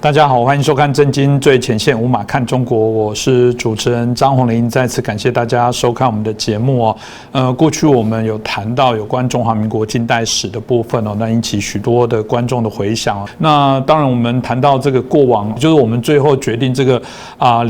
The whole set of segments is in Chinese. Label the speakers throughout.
Speaker 1: 大家好，欢迎收看《震惊最前线》，无马看中国，我是主持人张宏林。再次感谢大家收看我们的节目哦。过去我们有谈到有关中华民国近代史的部分哦，那引起许多的观众的回响。那当然，我们谈到这个过往，就是我们最后决定这个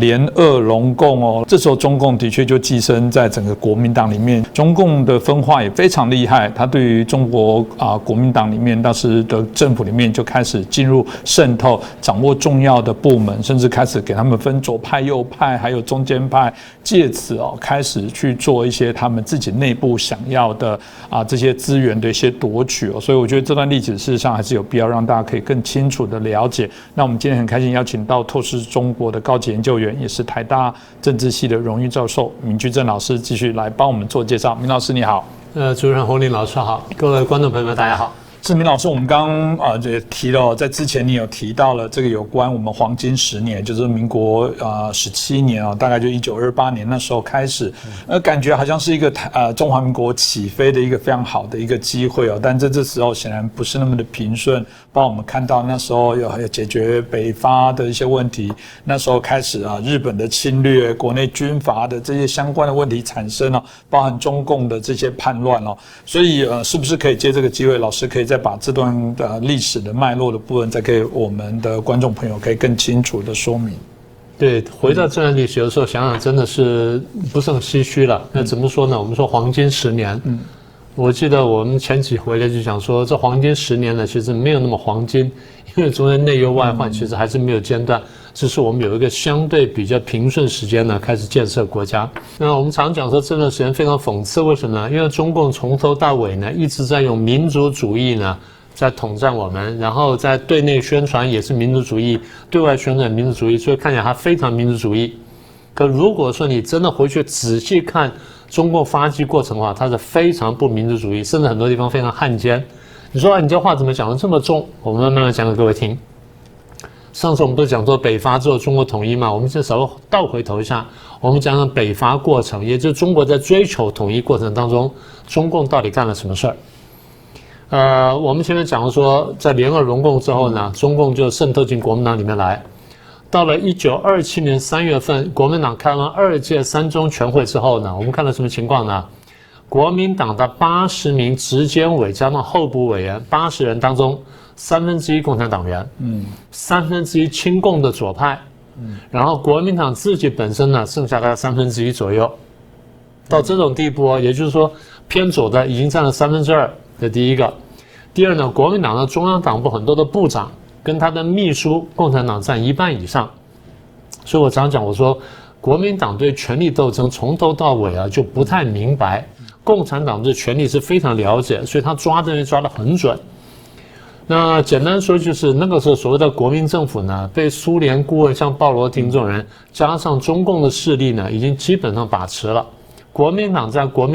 Speaker 1: 联俄容共哦，这时候中共的确就寄生在整个国民党里面，中共的分化也非常厉害。它对于中国国民党里面当时的政府里面就开始进入渗透，掌握重要的部门，甚至开始给他们分左派、右派，还有中间派，借此开始去做一些他们自己内部想要的这些资源的一些夺取哦。所以我觉得这段历史事实上还是有必要让大家可以更清楚的了解。那我们今天很开心邀请到透视中国的高级研究员，也是台大政治系的荣誉教授闵居正老师，继续来帮我们做介绍。闵老师你好。
Speaker 2: 主持人洪林老师好，各位观众朋友们大家好。
Speaker 1: 是闵老师，我们刚刚也提了，在之前你有提到了这个有关我们黄金10年，就是民国17年大概就1928年那时候开始，感觉好像是一个中华民国起飞的一个非常好的一个机会哦，但这时候显然不是那么的平顺，包括我们看到那时候要解决北伐的一些问题，那时候开始日本的侵略、国内军阀的这些相关的问题产生了，包含中共的这些叛乱哦，所以是不是可以借这个机会，老师可以再把这段历史的脉络的部分，再给我们的观众朋友可以更清楚的说明。
Speaker 2: 对，回到这段历史，有时候想想真的是不是很唏嘘了。那怎么说呢？我们说黄金10年，我记得我们前几回来就讲说，这黄金10年呢，其实没有那么黄金，因为中间内忧外患其实还是没有间断。只是我们有一个相对比较平顺时间呢，开始建设国家。那我们常讲说这段时间非常讽刺，为什么呢？因为中共从头到尾呢，一直在用民族主义呢，在统战我们，然后在对内宣传也是民族主义，对外宣传民族主义，所以看起来它非常民族主义。可如果说你真的回去仔细看中共发迹过程的话，它是非常不民族主义，甚至很多地方非常汉奸。你说你这话怎么讲得这么重？我们慢慢讲给各位听。上次我们不是讲说北伐之后中国统一嘛？我们先稍微倒回头一下，我们讲讲北伐过程，也就是中国在追求统一过程当中，中共到底干了什么事儿？我们前面讲说，在联俄容共之后呢，中共就渗透进国民党里面来。到了1927年3月份，国民党开完2届3中全会之后呢，我们看到什么情况呢？国民党的80名执监委加上候补委员80人当中，1/3共产党员，1/3亲共的左派，然后国民党自己本身呢，剩下大概1/3左右。到这种地步也就是说偏左的已经占了2/3，这第一个。第二呢，国民党的中央党部很多的部长跟他的秘书，共产党占1半以上。所以我常讲，我说国民党对权力斗争从头到尾就不太明白，共产党对权力是非常了解，所以他抓这些抓得很准。那简单说就是那个时候所谓的国民政府呢，被苏联顾问像鲍罗廷这种人，加上中共的势力呢，已经基本上把持了。国民党在国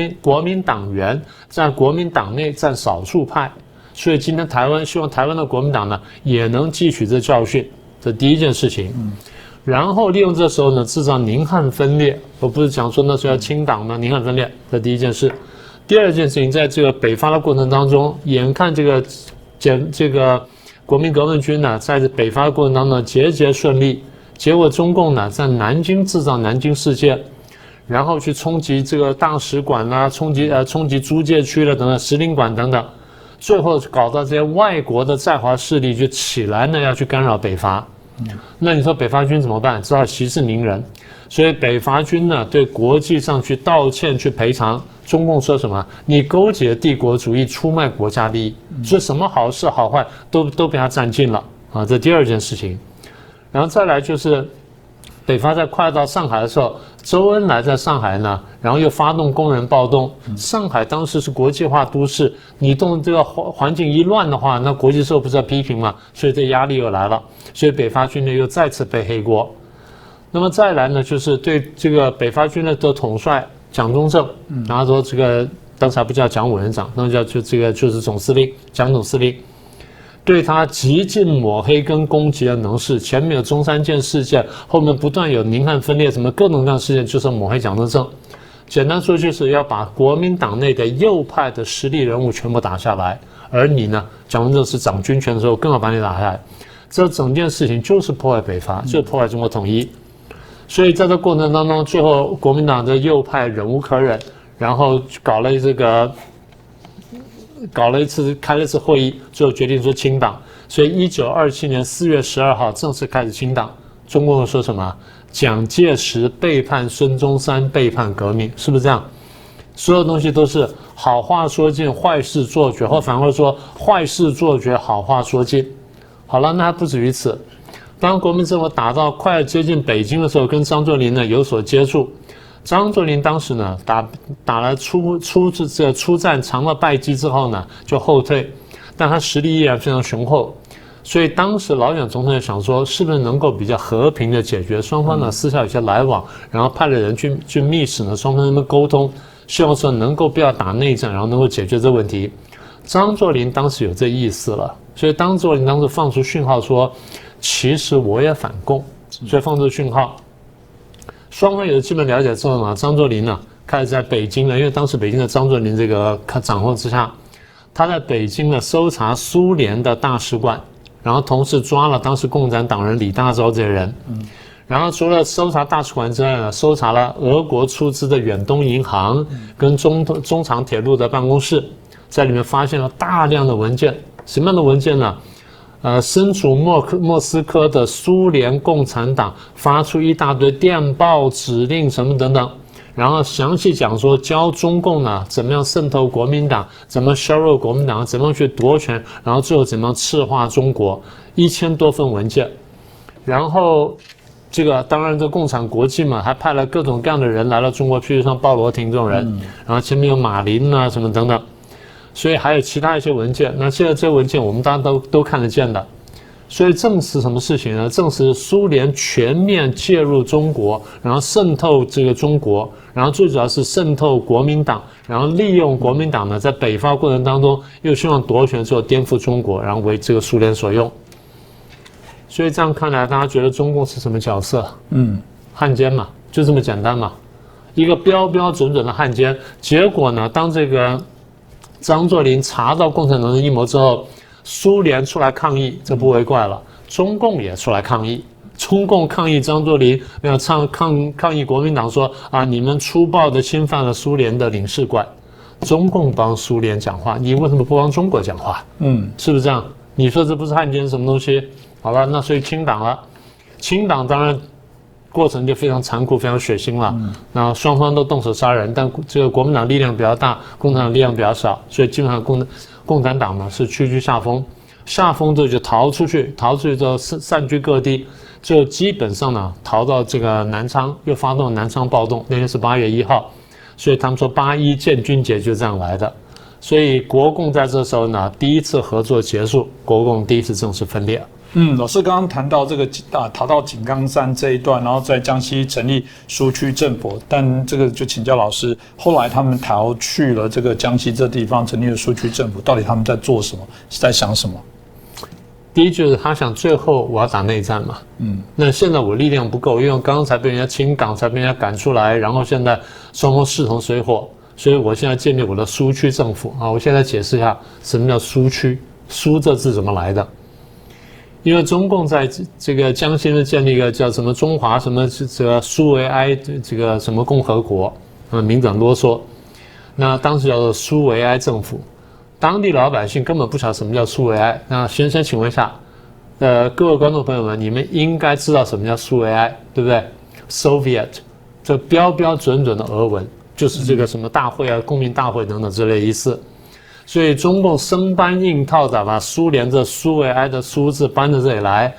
Speaker 2: 民党员在国民党内占少数派，所以今天台湾希望台湾的国民党呢也能汲取这教训，这第一件事情。然后利用这时候呢制造宁汉分裂，我不是讲说那时候要清党吗？宁汉分裂，这第一件事。第二件事情，在这个北伐的过程当中，眼看这个国民革命军呢，在北伐的过程当中节节顺利，结果中共呢在南京制造南京事件，然后去冲击这个大使馆啦，冲击租界区了等等，使领馆等等，最后搞到这些外国的在华势力就起来呢，要去干扰北伐。那你说北伐军怎么办？只好息事宁人。所以北伐军呢，对国际上去道歉去赔偿。中共说什么？你勾结帝国主义，出卖国家利益，所以什么好事好坏都被他占尽了啊！这第二件事情。然后再来就是北伐在快到上海的时候，周恩来在上海呢，然后又发动工人暴动。上海当时是国际化都市，你动这个环境一乱的话，那国际社会不是要批评嘛？所以这压力又来了，所以北伐军呢又再次背黑锅。那么再来呢，就是对这个北伐军的统帅蒋中正，然后说这个当时还不叫蒋委员长，那叫就是总司令蒋总司令，对他极尽抹黑跟攻击的能事。前面有中山舰事件，后面不断有宁汉分裂，什么各种各样的事件，就是抹黑蒋中正。简单说就是要把国民党内的右派的实力人物全部打下来，而你呢，蒋中正是掌军权的时候更要把你打下来。这整件事情就是破坏北伐，就是破坏中国统一。所以在这过程当中，最后国民党的右派忍无可忍，然后开了一次会议，最后决定说清党。所以1927年4月12号正式开始清党。中共说什么？蒋介石背叛孙中山，背叛革命，是不是这样？所有东西都是好话说尽，坏事做绝，或反过来说，坏事做绝，好话说尽。好了，那还不止于此。当国民政府打到快要接近北京的时候，跟张作霖呢有所接触。张作霖当时呢打了初战尝了败绩之后呢，就后退，但他实力依然非常雄厚。所以当时老蒋总统也想说，是不是能够比较和平的解决，双方呢私下有些来往，然后派了人去密使呢，双方能够沟通，希望说能够不要打内战，然后能够解决这问题。张作霖当时有这意思了，所以张作霖当时放出讯号说，其实我也反共，所以放出讯号。双方有基本了解之后呢，张作霖呢开始在北京呢，因为当时北京的张作霖这个掌控之下，他在北京呢搜查苏联的大使馆，然后同时抓了当时共产党人李大钊这些人。然后除了搜查大使馆之外呢，搜查了俄国出资的远东银行跟中长铁路的办公室，在里面发现了大量的文件。什么样的文件呢？身处莫斯科的苏联共产党发出一大堆电报指令什么等等，然后详细讲说教中共呢怎么样渗透国民党，怎么削弱国民党，怎么样去夺权，然后最后怎么样赤化中国，1000多份文件。然后这个当然这共产国际嘛，还派了各种各样的人来了中国，譬如像鲍罗廷这种人，然后前面有马林啊什么等等。所以还有其他一些文件，那现在这些文件我们大家都看得见的，所以证实什么事情呢？证实苏联全面介入中国，然后渗透这个中国，然后最主要是渗透国民党，然后利用国民党呢在北伐过程当中又希望夺权之后颠覆中国，然后为这个苏联所用。所以这样看来，大家觉得中共是什么角色？汉奸嘛，就这么简单嘛，一个标标准准的汉奸。结果呢，当这个张作霖查到共产党的阴谋之后，苏联出来抗议，这不为怪了。中共也出来抗议，中共抗议张作霖，抗议国民党说啊，你们粗暴地侵犯了苏联的领事馆。中共帮苏联讲话，你为什么不帮中国讲话？是不是这样？你说这不是汉奸什么东西？好了，那所以清党了。清党当然过程就非常残酷，非常血腥了。那双方都动手杀人，但这个国民党力量比较大，共产党力量比较少，所以基本上共产党呢是屈居下风。下风之后就逃出去之后散居各地，就基本上呢逃到这个南昌，又发动南昌暴动，那天是8月1号，所以他们说8·1建军节就这样来的。所以国共在这时候呢第一次合作结束，国共第一次正式分裂。
Speaker 1: 老师刚刚谈到这个逃到井冈山这一段，然后在江西成立苏区政府，但这个就请教老师，后来他们逃去了这个江西这地方，成立了苏区政府，到底他们在做什么？是在想什么？
Speaker 2: 第一就是他想最后我要打内战嘛，那现在我力量不够，因为我刚才被人家清港，才被人家赶出来，然后现在双方势同水火，所以我现在建立我的苏区政府啊。我现在解释一下什么叫苏区，苏这字怎么来的？因为中共在这个江西呢建立一个叫什么中华什么这个苏维埃这个什么共和国，名字很啰嗦，那当时叫做苏维埃政府。当地老百姓根本不晓得什么叫苏维埃。那先生请问一下，各位观众朋友们，你们应该知道什么叫苏维埃，对不对 ？Soviet， 这标标准准的俄文，就是这个什么大会啊、公民大会等等之类的意思。所以中共生搬硬套的把苏联这苏维埃的苏字搬到这里来，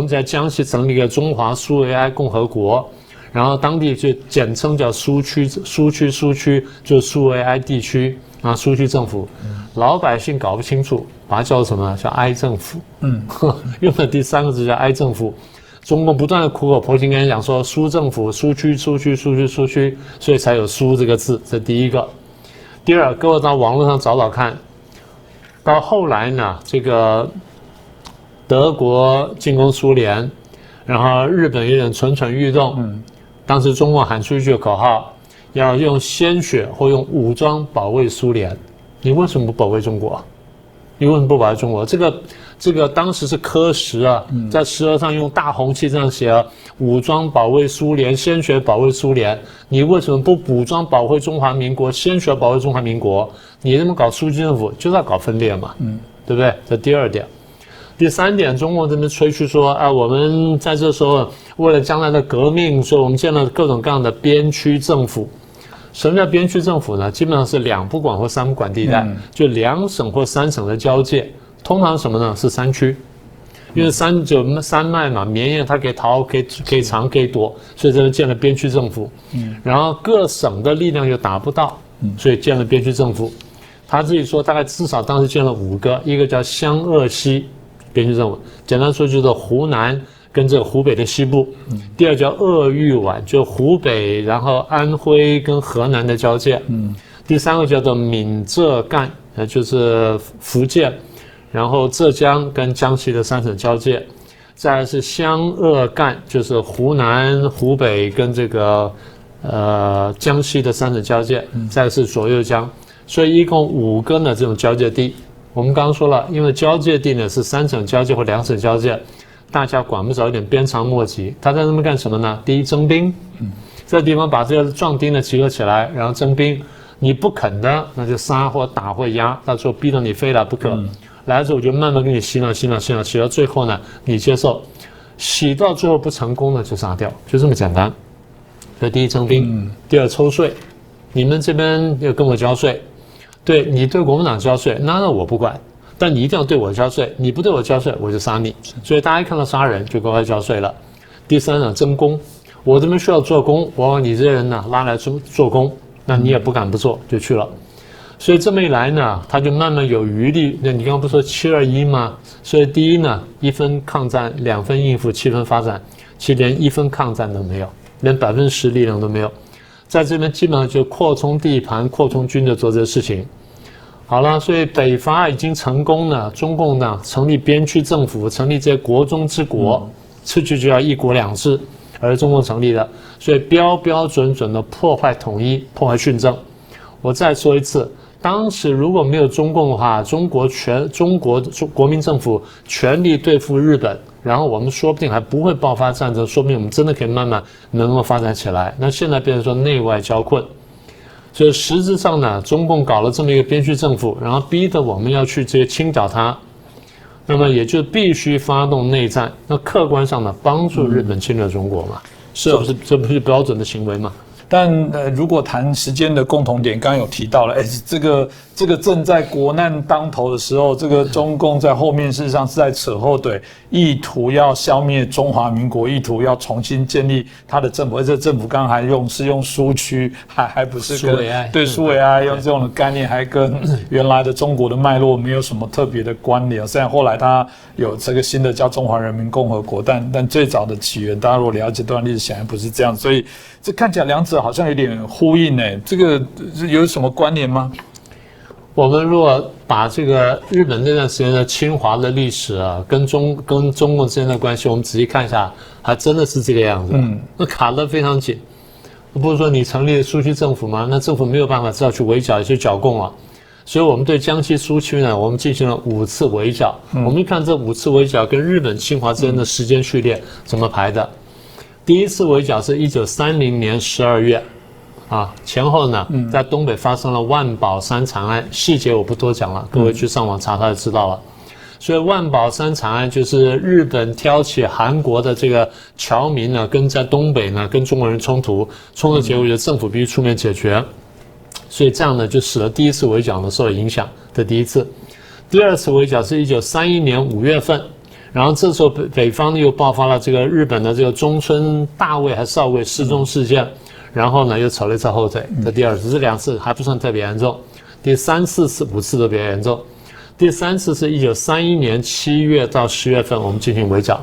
Speaker 2: 在江西成立一个中华苏维埃共和国，然后当地就简称叫苏区，就是苏维埃地区啊，苏区政府。老百姓搞不清楚，把它叫什么？叫埃政府。用了第3个字叫埃政府。中共不断的苦口婆心跟人讲说苏政府、苏区，所以才有苏这个字，这第一个。第二，各位到网络上找找看，到后来呢，这个德国进攻苏联，然后日本有点蠢蠢欲动，当时中共喊出一句口号，要用鲜血或用武装保卫苏联。你为什么不保卫中国？你为什么不保卫中国？这个当时是科十啊，在石额上用大红旗这样写啊，武装保卫苏联，鲜血保卫苏联。你为什么不武装保卫中华民国，鲜血保卫中华民国？你这么搞苏军政府，就是要搞分裂嘛，对不对？这第二点。第三点，中共这边吹嘘说啊，我们在这时候为了将来的革命，所以我们建了各种各样的边区政府。什么叫边区政府呢？基本上是2不管或3不管地带，就2省或3省的交界。通常什么呢？是山区，因为山脉嘛，绵延它可以逃，可以藏，可以躲，所以这边建了边区政府。然后各省的力量又达不到，所以建了边区政府。他自己说，大概至少当时建了5个，一个叫湘鄂西边区政府，简单说就是湖南跟这个湖北的西部。第二叫鄂豫皖，就湖北，然后安徽跟河南的交界。第三个叫做闽浙赣，就是福建。然后浙江跟江西的3省交界，再来是湘鄂赣，就是湖南、湖北跟这个江西的3省交界，再来是左右江，所以一共5个呢这种交界地。我们刚刚说了，因为交界地呢是3省交界或2省交界，大家管不着，有点鞭长莫及。他在那边干什么呢？第一，征兵，这个地方把这个壮丁呢集合起来，然后征兵。你不肯的，那就杀或打或压，到时候逼到你非来不可。来了之后，我就慢慢给你洗脑，洗到最后呢，你接受，洗到最后不成功呢，就杀掉，就这么简单。所以第一征兵，第二抽税，你们这边要跟我交税，对你对国民党交税，那我不管，但你一定要对我交税，你不对我交税，我就杀你。所以大家一看到杀人就乖乖交税了。第三呢，征工，我这边需要做工，我把你这些人呢拉来做工，那你也不敢不做，就去了。所以这么一来呢，他就慢慢有余力。那你刚刚不说721吗？所以第一呢，1分抗战，2分应付，7分发展，其实连1分抗战都没有，连10%力量都没有。在这边基本上就扩充地盘、扩充军队做这个事情。好了，所以北伐已经成功了，中共呢成立边区政府，成立这些国中之国，出去就要1国2制，而中共成立的，所以标标准准的破坏统一，破坏训政。我再说一次。当时如果没有中共的话，中国国民政府全力对付日本，然后我们说不定还不会爆发战争，说不定我们真的可以慢慢能够发展起来。那现在变成说内外交困，所以实质上呢，中共搞了这么一个边区政府，然后逼得我们要去这些清剿它，那么也就必须发动内战。那客观上呢，帮助日本侵略中国嘛，这不是标准的行为嘛？
Speaker 1: 但如果谈时间的共同点，刚刚有提到了，这个正在国难当头的时候，这个中共在后面事实上是在扯后腿，意图要消灭中华民国，意图要重新建立他的政府。而这政府刚刚还是用苏区，还不是跟对苏维埃用这种的概念，还跟原来的中国的脉络没有什么特别的关联。虽然后来他有这个新的叫中华人民共和国，但最早的起源，大家如果了解这段历史，显然不是这样。所以这看起来两者好像有点呼应呢，这个有什么关联吗？
Speaker 2: 我们如果把这个日本那段时间的侵华的历史啊，跟中共之间的关系，我们仔细看一下，还真的是这个样子。那卡得非常紧。不是说你成立苏区政府吗？那政府没有办法，只好去围剿，去剿共啊。所以我们对江西苏区呢，我们进行了5次围剿。我们看这5次围剿跟日本侵华之间的时间序列怎么排的。第一次围剿是1930年12月。前后呢，在东北发生了万宝山惨案，细节我不多讲了，各位去上网查查就知道了。所以万宝山惨案就是日本挑起韩国的这个侨民呢，跟在东北呢跟中国人冲突结果，就政府必须出面解决。所以这样呢，就使得第一次围剿呢受影响的第一次。第二次围剿是1931年5月份，然后这时候北方呢又爆发了这个日本的这个中村大尉还少尉失踪事件。然后呢，又扯了一次后腿。这第二次，这2次还不算特别严重。第3次、5次都比较严重。第3次是1931年7月到10月份，我们进行围剿。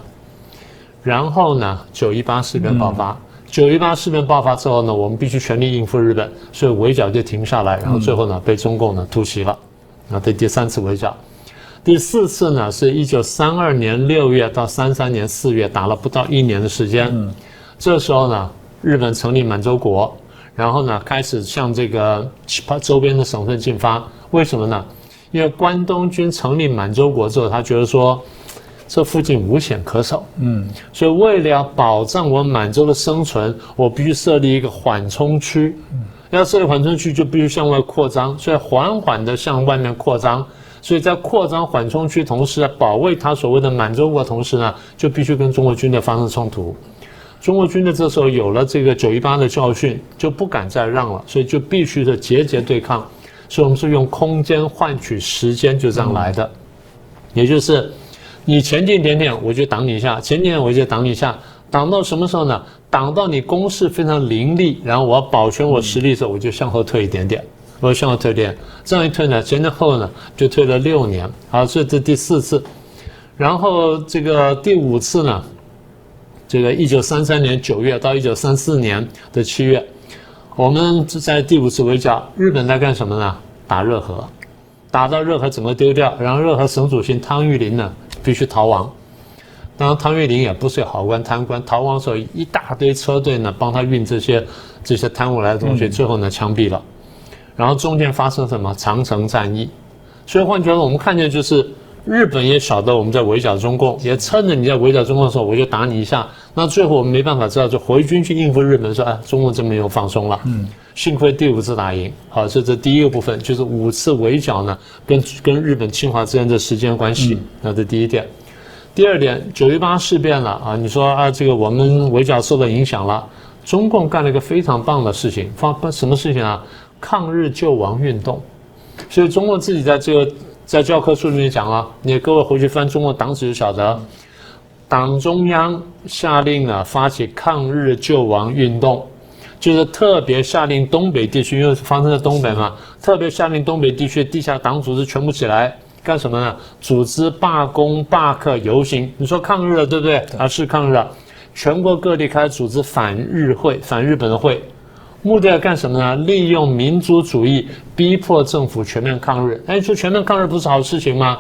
Speaker 2: 然后呢，918事变爆发。918事变爆发之后呢，我们必须全力应付日本，所以围剿就停下来。然后最后呢，被中共呢突袭了。这第3次围剿。第4次呢，是1932年6月到33年4月，打了不到1年的时间。这时候呢，日本成立满洲国，然后呢，开始向这个周边的省份进发。为什么呢？因为关东军成立满洲国之后，他觉得说这附近无险可守，所以为了要保障我满洲的生存，我必须设立一个缓冲区。要设立缓冲区，就必须向外扩张，所以缓缓的向外面扩张。所以在扩张缓冲区同时，保卫他所谓的满洲国同时呢，就必须跟中国军队发生冲突。中国军队这时候有了这个918的教训，就不敢再让了，所以就必须的节节对抗。所以我们是用空间换取时间，就这样来的。也就是你前进一点点，我就挡你一下；前进一点我就挡你一下。挡到什么时候呢？挡到你攻势非常凌厉，然后我要保全我实力的时候，我就向后退一点点。我向后退一点，这样一退呢，前后呢就退了6年。好，这第4次，然后这个第5次呢，这个1933年9月到1934年的7月，我们在第5次围剿，日本在干什么呢？打热河，打到热河整个丢掉，然后热河省主席汤玉麟呢必须逃亡。当然，汤玉麟也不是好官贪官，逃亡的时候一大堆车队呢帮他运这些贪污来的东西，最后呢枪毙了。然后中间发生什么？长城战役。所以换句话说，我们看见就是日本也晓得我们在围剿中共，也趁着你在围剿中共的时候，我就打你一下。那最后我们没办法知道，就回军去应付日本，说中共这边又放松了。幸亏第5次打赢。好，这第一个部分，就是5次围剿呢跟日本侵华之间的时间关系。那这第一点。第二点，918事变了啊！你说这个我们围剿受到影响了，中共干了一个非常棒的事情，什么事情啊？抗日救亡运动。所以中共自己在教科书里面讲了，你各位回去翻中国党史就晓得，党中央下令了发起抗日救亡运动，就是特别下令东北地区，因为发生在东北嘛，特别下令东北地区地下党组织全部起来。干什么呢？组织罢工、罢课、游行。你说抗日了，对不对？是抗日了。全国各地开始组织反日会、反日本的会，目的要干什么呢？利用民族主义逼迫政府全面抗日。你说全面抗日不是好事情吗？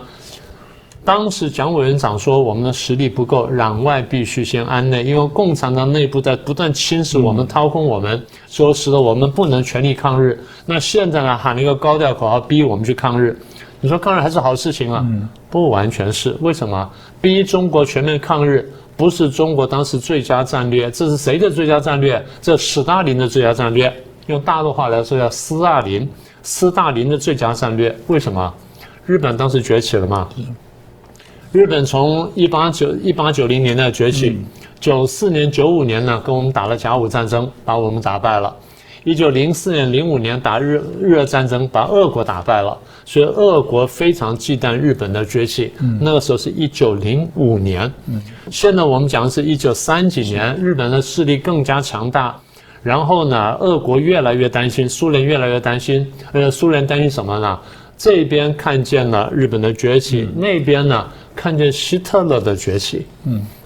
Speaker 2: 当时蒋委员长说，我们的实力不够，攘外必须先安内，因为共产党内部在不断侵蚀我们、掏空我们，所以使得我们不能全力抗日。那现在呢，喊了一个高调口号，逼我们去抗日。你说抗日还是好事情啊？不完全是。为什么？逼中国全面抗日不是中国当时最佳战略，这是谁的最佳战略？这史大林的最佳战略。用大陆话来说叫斯大林的最佳战略。为什么？日本当时崛起了嘛？日本从1890年代崛起，94年、95年呢，跟我们打了甲午战争，把我们打败了。1904年、05年打日俄战争，把俄国打败了，所以俄国非常忌惮日本的崛起。那个时候是1905年，现在我们讲的是1930几年，日本的势力更加强大。然后呢，俄国越来越担心，苏联越来越担心。苏联担心什么呢？这边看见了日本的崛起，那边呢看见希特勒的崛起。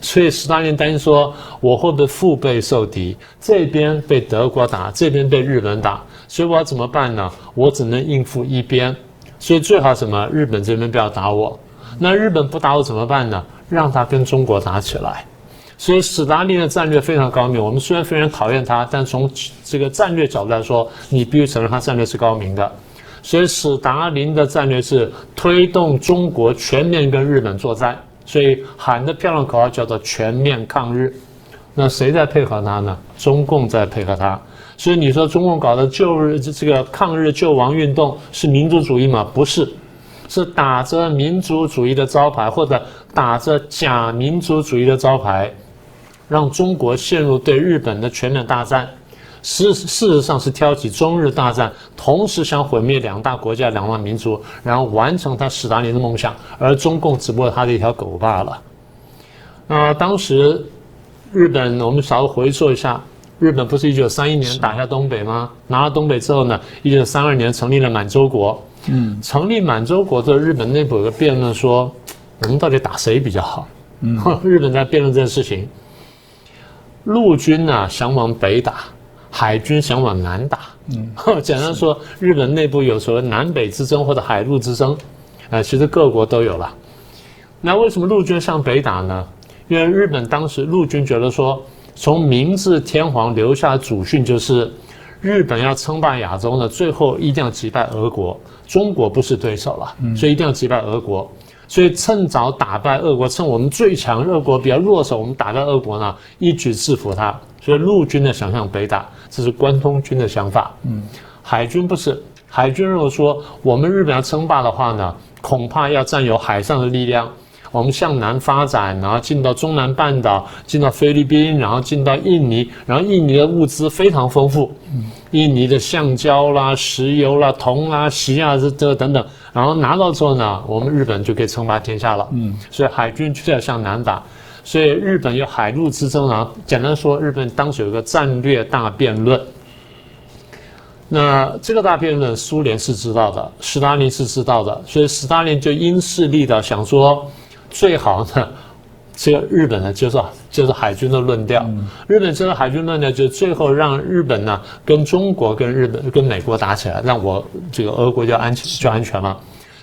Speaker 2: 所以斯大林担心说，我会不会腹背受敌？这边被德国打，这边被日本打，所以我要怎么办呢？我只能应付一边。所以最好什么？日本这边不要打我。那日本不打我怎么办呢？让他跟中国打起来。所以史达林的战略非常高明，我们虽然非常讨厌他，但从这个战略角度来说，你必须承认他战略是高明的。所以史达林的战略是推动中国全面跟日本作战，所以喊的漂亮口号叫做全面抗日。那谁在配合他呢？中共在配合他。所以你说中共搞的这个抗日救亡运动是民族主义吗？不是，是打着民族主义的招牌，或者打着假民族主义的招牌，让中国陷入对日本的全面大战。事实上是挑起中日大战，同时想毁灭两大国家、两大民族，然后完成他史达林的梦想，而中共只不过他的一条狗罢了。当时日本，我们稍微回溯一下，日本不是1931年打下东北吗？拿了东北之后呢，1932年成立了满洲国。成立满洲国之后，日本内部有个辩论说，我们到底打谁比较好？日本在辩论这件事情。陆军呢想往北打，海军想往南打。简单说，日本内部有所谓南北之争或者海陆之争，其实各国都有了。那为什么陆军向北打呢？因为日本当时陆军觉得说，从明治天皇留下的祖训就是，日本要称霸亚洲呢，最后一定要击败俄国，中国不是对手了，所以一定要击败俄国。所以趁早打败俄国，趁我们最强，俄国比较弱手，我们打败俄国呢，一举制服它。所以陆军呢想向北打，这是关东军的想法。海军不是，海军如果说我们日本要称霸的话呢，恐怕要占有海上的力量。我们向南发展，然后进到中南半岛，进到菲律宾，然后进到印尼，然后印尼的物资非常丰富，印尼的橡胶啦、石油啦、铜啦、锡啊这等等，然后拿到之后呢，我们日本就可以称霸天下了。所以海军就是要向南打，所以日本有海陆之争啊。简单说，日本当时有一个战略大辩论。那这个大辩论，苏联是知道的，斯大林是知道的，所以斯大林就因势利导，想说最好呢，这个日本呢就是海军的论调。日本这个海军论调，就最后让日本呢跟中国、跟日本、跟美国打起来，让我这个俄国就安全了。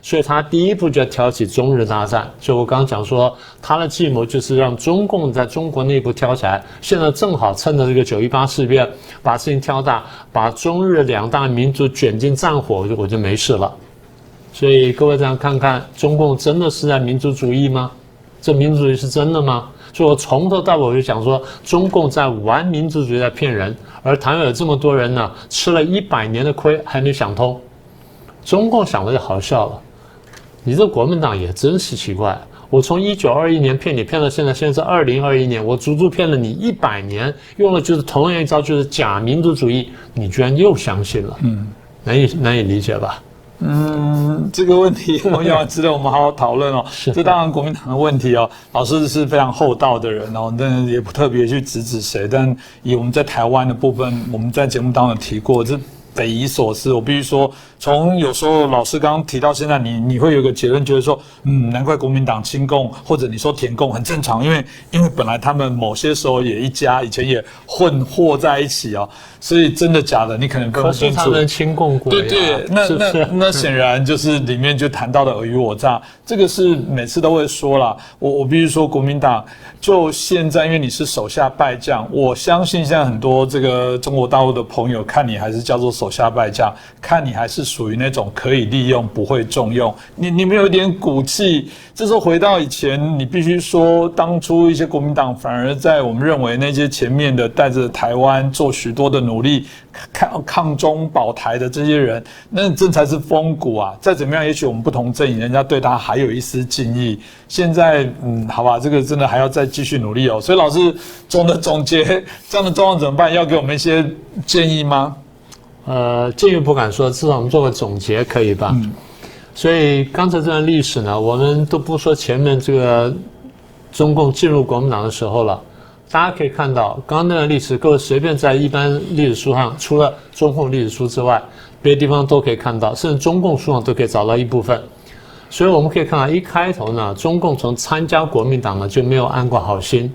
Speaker 2: 所以他第一步就要挑起中日大战。所以我刚刚讲说，他的计谋就是让中共在中国内部挑起来。现在正好趁着这个9·18事变，把事情挑大，把中日两大民族卷进战火，我就没事了。所以各位这样看看，中共真的是在民族主义吗？这民族主义是真的吗？所以我从头到尾我就讲说，中共在玩民族主义，在骗人。而台湾有这么多人呢，吃了100年的亏还没想通。中共想的就好笑了，你这国民党也真是奇怪。我从1921年骗你骗到现在是2021年，我足足骗了你100年，用的就是同样一招，就是假民族主义，你居然又相信了。难以理解吧？
Speaker 1: 这个问题我想值得我们好好讨论哦。这当然国民党的问题哦，老师是非常厚道的人哦，但也不特别去指谁。但以我们在台湾的部分，我们在节目当中提过，这匪夷所思。我必须说，从有时候老师刚刚提到现在，你会有一个结论，觉得说，难怪国民党亲共或者你说舔共很正常，因为本来他们某些时候也一家，以前也混和在一起哦。所以真的假的，你可能分不清楚。
Speaker 2: 可是他们亲共国呀，
Speaker 1: 对，那显然就是里面就谈到的尔虞我诈，这个是每次都会说啦。我必须说，国民党就现在，因为你是手下败将，我相信现在很多这个中国大陆的朋友看你还是叫做手下败将，看你还是属于那种可以利用不会重用。你没有一点骨气，这时候回到以前，你必须说，当初一些国民党反而在我们认为那些前面的带着台湾做许多的努力抗中保台的这些人，那这才是风骨啊！再怎么样，也许我们不同阵营，人家对他还有一丝敬意。现在，好吧，这个真的还要再继续努力哦。所以老师总结这样的状况怎么办？要给我们一些建议吗？
Speaker 2: 建议不敢说，至少我们做个总结可以吧？所以刚才这段历史呢，我们都不说前面这个中共进入国民党的时候了。大家可以看到，刚刚那段历史，各位随便在一般历史书上，除了中共历史书之外，别的地方都可以看到，甚至中共书上都可以找到一部分。所以我们可以看到，一开头呢，中共从参加国民党呢就没有安过好心，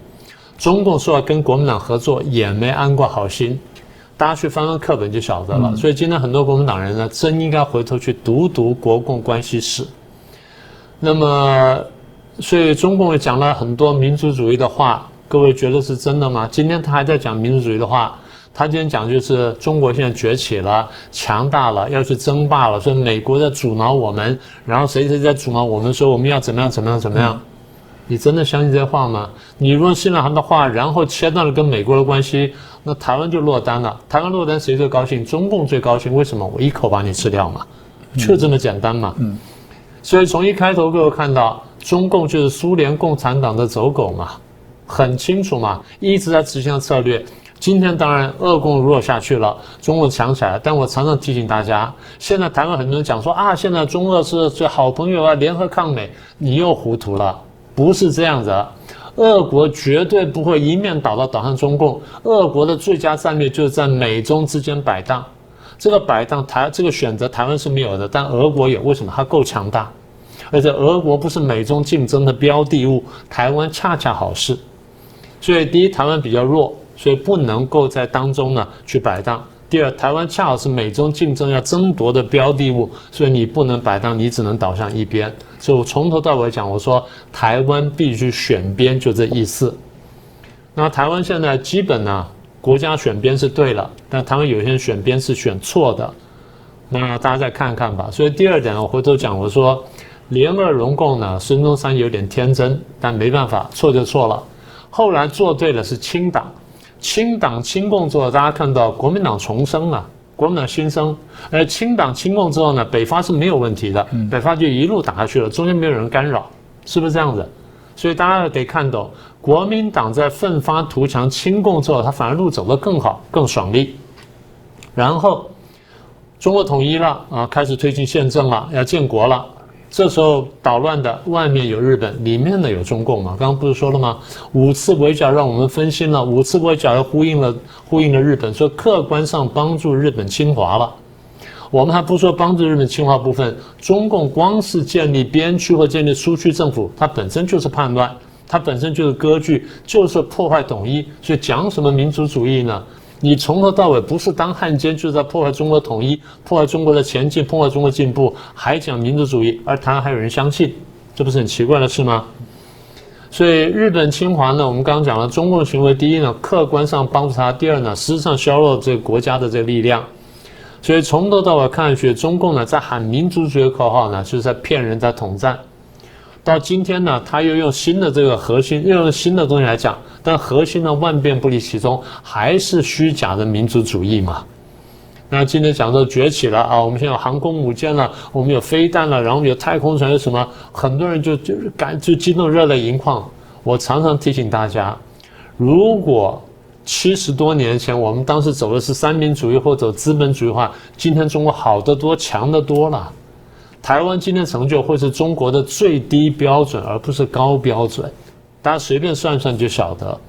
Speaker 2: 中共说要跟国民党合作也没安过好心。大家去翻翻课本就晓得了。所以今天很多国民党人呢，真应该回头去读读国共关系史。那么，所以中共也讲了很多民族主义的话。各位觉得是真的吗？今天他还在讲民族主义的话，他今天讲就是中国现在崛起了，强大了，要去争霸了，所以美国在阻挠我们，然后谁在阻挠我们，说我们要怎么样？你真的相信这些话吗？你如果信了他的话，然后切断了跟美国的关系，那台湾就落单了。台湾落单谁最高兴？中共最高兴。为什么？我一口把你吃掉嘛，就这么简单嘛。所以从一开头各位看到，中共就是苏联共产党的走狗嘛。很清楚嘛，一直在执行策略。今天当然俄共弱下去了，中共强起来了，但我常常提醒大家，现在台湾很多人讲说啊，现在中俄是最好朋友啊，联合抗美，你又糊涂了，不是这样子。俄国绝对不会一面倒向中共，俄国的最佳战略就是在美中之间摆荡。这个摆荡这个选择台湾是没有的，但俄国有，为什么？它够强大，而且俄国不是美中竞争的标的物，台湾恰恰好是。所以第一，台湾比较弱，所以不能够在当中呢去摆荡。第二，台湾恰好是美中竞争要争夺的标的物，所以你不能摆荡，你只能倒向一边。所以我从头到尾讲，我说台湾必须选边，就这意思。那台湾现在基本呢，国家选边是对了，但台湾有些人选边是选错的，那大家再看看吧。所以第二点我回头讲，我说联俄容共呢，孙中山有点天真，但没办法，错就错了。后来做对了是清党，清共之后，大家看到国民党重生了，国民党新生，清党清共之后呢，北伐是没有问题的，北伐就一路打下去了，中间没有人干扰，是不是这样子？所以大家得看懂，国民党在奋发图强清共之后，他反而路走得更好，更爽利。然后中国统一了啊，开始推进宪政了，要建国了。这时候捣乱的外面有日本，里面呢有中共嘛？刚刚不是说了吗？5次围剿让我们分心了，5次围剿又呼应了日本，说客观上帮助日本侵华了。我们还不说帮助日本侵华部分，中共光是建立边区或建立苏区政府，它本身就是叛乱，它本身就是割据，就是破坏统一。所以讲什么民族主义呢？你从头到尾不是当汉奸，就是在破坏中国统一，破坏中国的前进，破坏中国进步，还讲民族主义，而台湾还有人相信，这不是很奇怪的事吗？所以日本侵华呢，我们刚刚讲了，中共的行为，第一呢，客观上帮助他；第二呢，实质上削弱这个国家的这个力量。所以从头到尾看下去，中共呢在喊民族主义口号呢，就是在骗人，在统战。到今天呢，他又用新的这个核心，又用新的东西来讲，但核心呢万变不离其宗，还是虚假的民族主义嘛。那今天讲到崛起了啊，我们现在有航空母舰了，我们有飞弹了，然后我们有太空船，有什么？很多人就激动热泪盈眶。我常常提醒大家，如果70多年前我们当时走的是三民主义或走资本主义的话，今天中国好得多，强得多了。台湾今天成就会是中国的最低标准，而不是高标准。大家随便算算就晓得。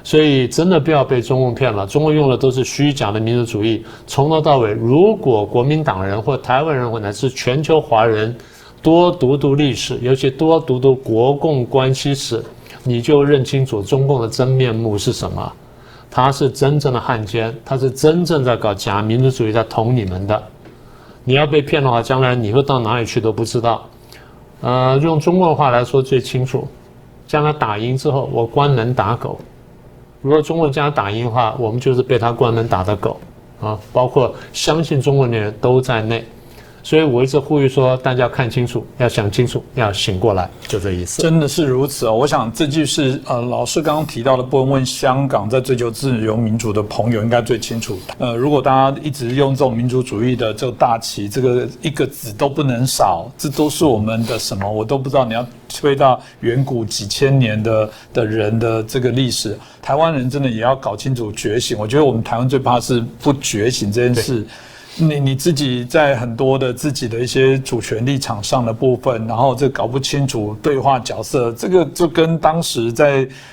Speaker 2: 所以真的不要被中共骗了，中共用的都是虚假的民族主义。从头到尾，如果国民党人或台湾人或乃至全球华人多读读历史，尤其多读读国共关系史，你就认清楚中共的真面目是什么。他是真正的汉奸，他是真正在搞假民族主义，在捅你们的。你要被骗的话，将来你会到哪里去都不知道。用中国话来说最清楚，将来打赢之后，我关门打狗。如果中国将来打赢的话，我们就是被他关门打的狗啊，包括相信中国的人都在内。所以我一直呼吁说，大家要看清楚，要想清楚，要醒过来，就这意思。
Speaker 1: 真的是如此哦！我想这就是老师刚刚提到的部分，问香港在追求自由民主的朋友应该最清楚。如果大家一直用这种民族主义的这个大旗，这个一个字都不能少，这都是我们的什么？我都不知道。你要推到远古几千年的人的这个历史，台湾人真的也要搞清楚觉醒。我觉得我们台湾最怕是不觉醒这件事。你自己在很多的自己的一些主权立场上的部分，然后这搞不清楚对话角色，这个就跟当时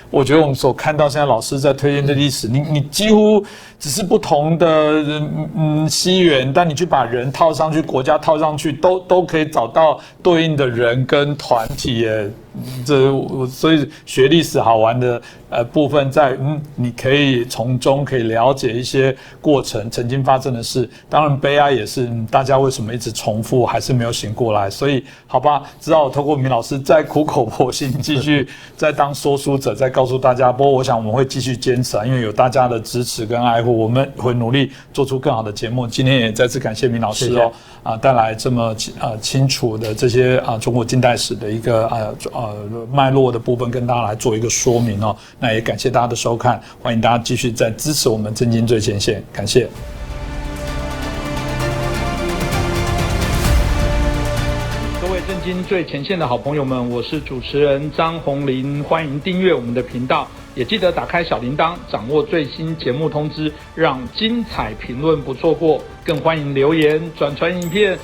Speaker 1: 我觉得我们所看到现在老师在推荐的历史，你几乎只是不同的西元，但你去把人套上去，国家套上去，都可以找到对应的人跟团体耶。所以学历史好玩的部分在你可以从中可以了解一些过程曾经发生的事，当然悲哀也是大家为什么一直重复还是没有醒过来。所以好吧，只好透过明老师再苦口婆心继续再当说书者，再告诉大家。不过我想我们会继续坚持因为有大家的支持跟爱护，我们会努力做出更好的节目。今天也再次感谢明老师
Speaker 2: 谢谢
Speaker 1: 带来这么清楚的这些中国近代史的一个脉络的部分跟大家来做一个说明哦。那也感谢大家的收看，欢迎大家继续再支持我们政经最前线，感谢。各位政经最前线的好朋友们，我是主持人张宏林，欢迎订阅我们的频道，也记得打开小铃铛，掌握最新节目通知，让精彩评论不错过。更欢迎留言、转传影片，